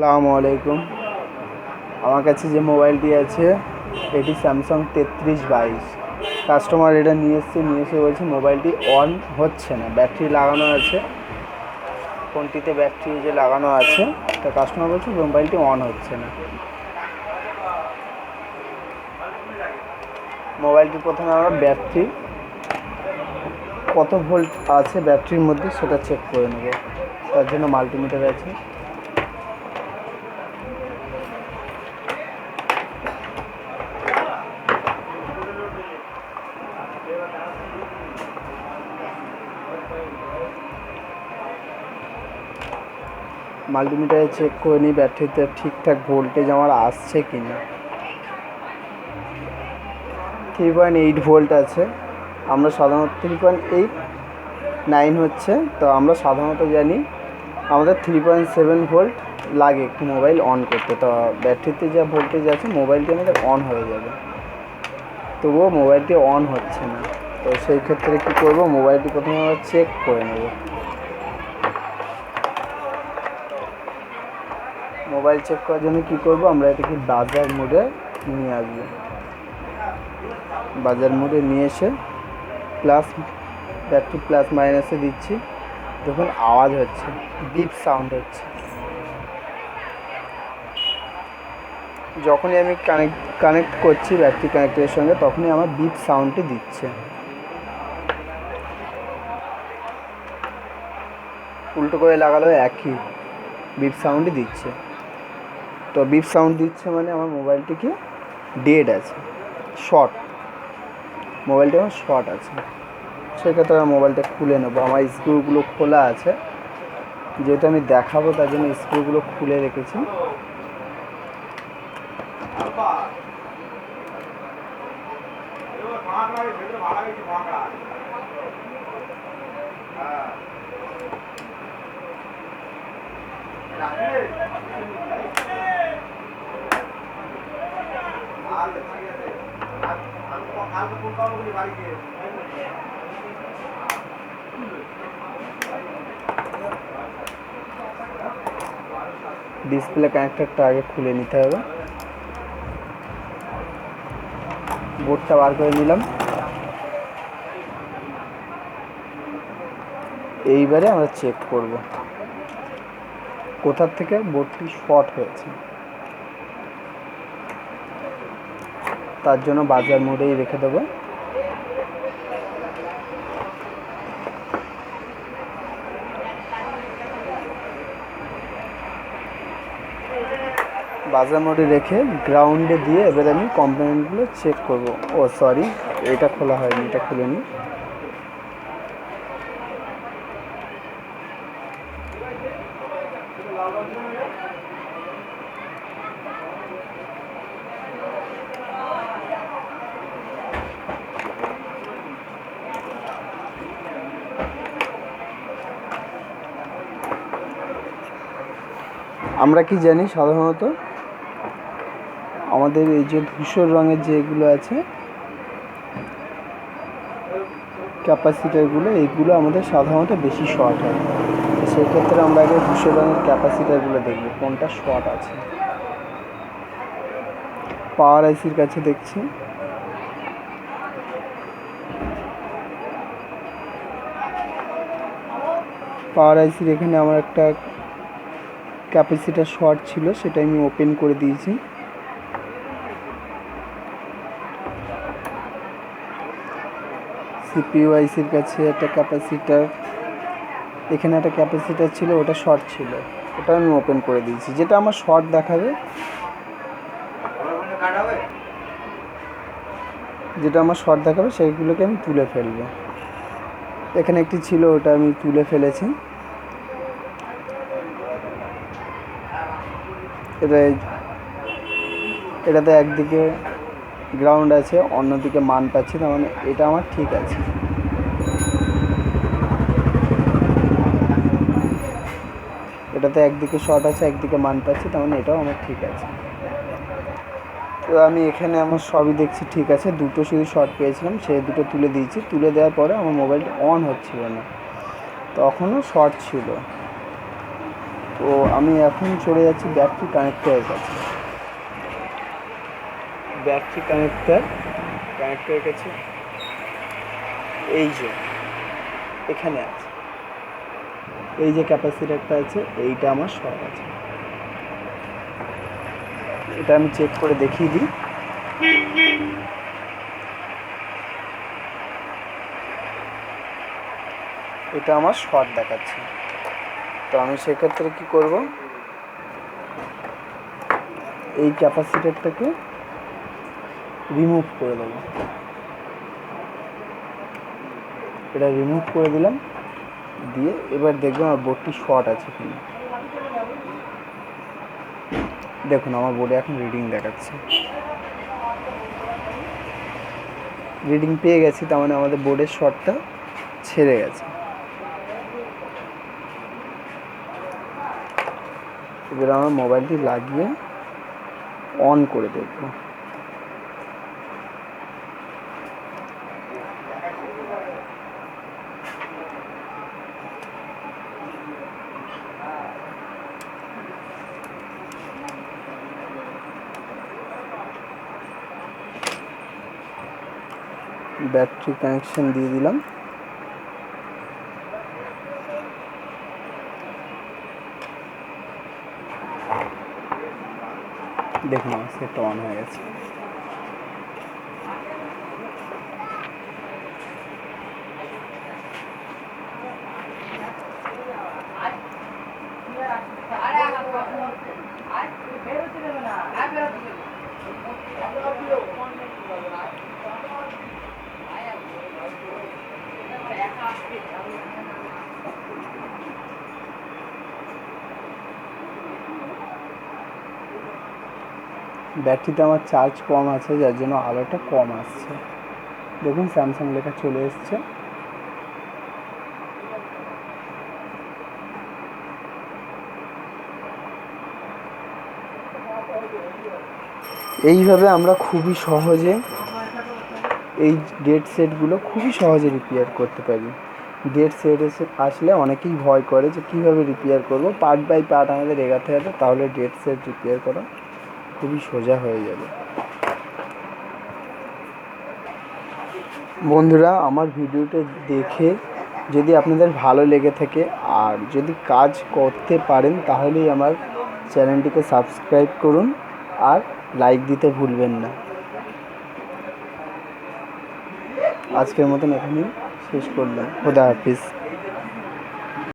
আসসালামু আলাইকুম। আমার কাছে যে মোবাইলটি আছে এটি স্যামসাং 3322। কাস্টমার এটা নিয়ে এসে বলছে মোবাইলটি অন হচ্ছে না, ব্যাটারি লাগানো আছে, ফোনটিতে ব্যাটারি যে লাগানো আছে, তা কাস্টমার বলছে মোবাইলটি অন হচ্ছে না। মোবাইলটি প্রথমে আমরা ব্যাটারি কত ভোল্ট আছে ব্যাটারির মধ্যে সেটা চেক করে নেব। তার জন্য মাল্টিমিটার আছে। মাল্টিমিটারে চেক করে নিই ব্যাটারিতে ঠিকঠাক ভোল্টেজ আমার আসছে কি না। 3.8 ভোল্ট আছে। আমরা সাধারণত 3.89 হচ্ছে, তো আমরা সাধারণত জানি আমাদের 3.7 ভোল্ট লাগে একটি মোবাইল অন করতে। তো ব্যাটারিতে যা ভোল্টেজ আছে মোবাইলটি আমাদের অন হয়ে যাবে, তবুও মোবাইলটি অন হচ্ছে না। তো সেই ক্ষেত্রে কী করব, মোবাইলটি প্রথমে আমরা চেক করে নেব। মোবাইল চেক করার জন্য কী করব, আমরা এটাকে বাজার মোডে নিয়ে আসবো। বাজার মোডে নিয়ে এসে ব্যাটারি প্লাস মাইনাসে দিচ্ছি। দেখুন আওয়াজ হচ্ছে, বিপ সাউন্ড হচ্ছে। যখনই আমি কানেক্ট করছি ব্যাটারি কানেক্টরের সঙ্গে, তখনই আমার বিপ সাউন্ডটি দিচ্ছে। উল্টো করে লাগালেও একই বিপ সাউন্ডই দিচ্ছে। তো বিপ সাউন্ড দিচ্ছে মানে আমার মোবাইলটি কি ডেড আছে, শর্ট, মোবাইলটি আমার শর্ট আছে। সেক্ষেত্রে আমি মোবাইলটা খুলে নেবো। আমার স্ক্রুগুলো খোলা আছে, যেহেতু আমি দেখাবো তার জন্য স্ক্রুগুলো খুলে রেখেছি। ডিসপ্লে কানেক্টরটা আগে খুলে নিতে হবে। বোর্ডটা বার করে নিলাম। এইবারে আমরা চেক করব কোথা থেকে বোর্ডটি শর্ট হয়েছে। তার জন্য বাজার মোডেই রেখে দেবো। বাজার মোডে রেখে গ্রাউন্ডে দিয়ে এবার আমি কম্পোনেন্টগুলো চেক করব। ও সরি, এটা খোলা হয়নি, এটা খুলে নিই। আমরা কি জানি, সাধারণত আমাদের এই যে ধূসর রঙের যেগুলো আছে ক্যাপাসিটারগুলো, এইগুলো আমাদের সাধারণত বেশি শর্ট হয়। সেই ক্ষেত্রে আমরা আগে ধূসর রঙের ক্যাপাসিটারগুলো দেখব কোনটা শর্ট আছে। পাওয়ার আইসির কাছে দেখছি, পাওয়ার আইসির এখানে আমার একটা ক্যাপাসিটার শর্ট ছিল, সেটা আমি ওপেন করে দিয়েছি। সিপিইউ আইসির কাছে একটা ক্যাপাসিটার, এখানে একটা ক্যাপাসিটার ছিল, ওটা শর্ট ছিল, ওটা আমি ওপেন করে দিয়েছি। যেটা আমার শর্ট দেখাবে, সেইগুলোকে আমি তুলে ফেলবো। এখানে একটি ছিল, ওটা আমি তুলে ফেলেছি। এটাতে একদিকে গ্রাউন্ড আছে, অন্যদিকে মান পাচ্ছি, তার মানে এটা আমার ঠিক আছে। এটাতে একদিকে শর্ট আছে, একদিকে মান পাচ্ছি, তার মানে এটাও আমার ঠিক আছে। তো আমি এখানে আমার সবই দেখছি ঠিক আছে। দুটো শুধু শর্ট পেয়েছিলাম, সেই দুটো তুলে দিয়েছি। তুলে দেওয়ার পরে আমার মোবাইলটা অন হচ্ছিল না, তখনও শর্ট ছিল। তো আমি এখন চলে যাচ্ছি ব্যাটারি কানেক্টরের কাছে। ব্যাটারি কানেক্টরের কাছে এই যে এখানে আছে, এই যে ক্যাপাসিটারটা আছে, এইটা আমার শর্ট আছে। এটা আমি চেক করে দেখিয়ে দিই। এটা আমার শর্ট দেখাচ্ছে। তো আমি সেক্ষেত্রে কি করব, এই ক্যাপাসিটারটাকে রিমুভ করে দেবো। এটা রিমুভ করে দিলাম, দিয়ে এবার দেখবো আমার বোর্ডটি শর্ট আছে কিনা। দেখুন আমার বোর্ডে এখন রিডিং দেখাচ্ছে, রিডিং পেয়ে গেছি, তার মানে আমাদের বোর্ডের শর্টটা ছেড়ে গেছে। এবার আমার মোবাইলটি লাগিয়ে অন করে দেখব। ব্যাটারি কানেকশন দিয়ে দিলাম। দেখুন আমার সেটটা অন হয়ে গেছে। ব্যাটারিতে আমার চার্জ কম আছে, যার জন্য আলোটা কম আসছে। দেখুন স্যামসাং লেখা চলে এসছে। এইভাবে আমরা খুবই সহজে এই ডেড সেটগুলো খুবই সহজে রিপেয়ার করতে পারি। ডেড সেট আসলে অনেকেই ভয় করে যে কীভাবে রিপেয়ার করব, পার্ট বাই পার্ট আমাদের এগাতে হবে, তাহলে ডেড সেট রিপেয়ার করা খুবই সোজা হয়ে যাবে। বন্ধুরা, আমার ভিডিওটা দেখে যদি আপনাদের ভালো লেগে থাকে আর যদি কাজ করতে পারেন, তাহলেই আমার চ্যানেলটিকে সাবস্ক্রাইব করুন আর লাইক দিতে ভুলবেন না। আজকের মতন এখানেই শেষ করলাম। খোদা হাফিজ।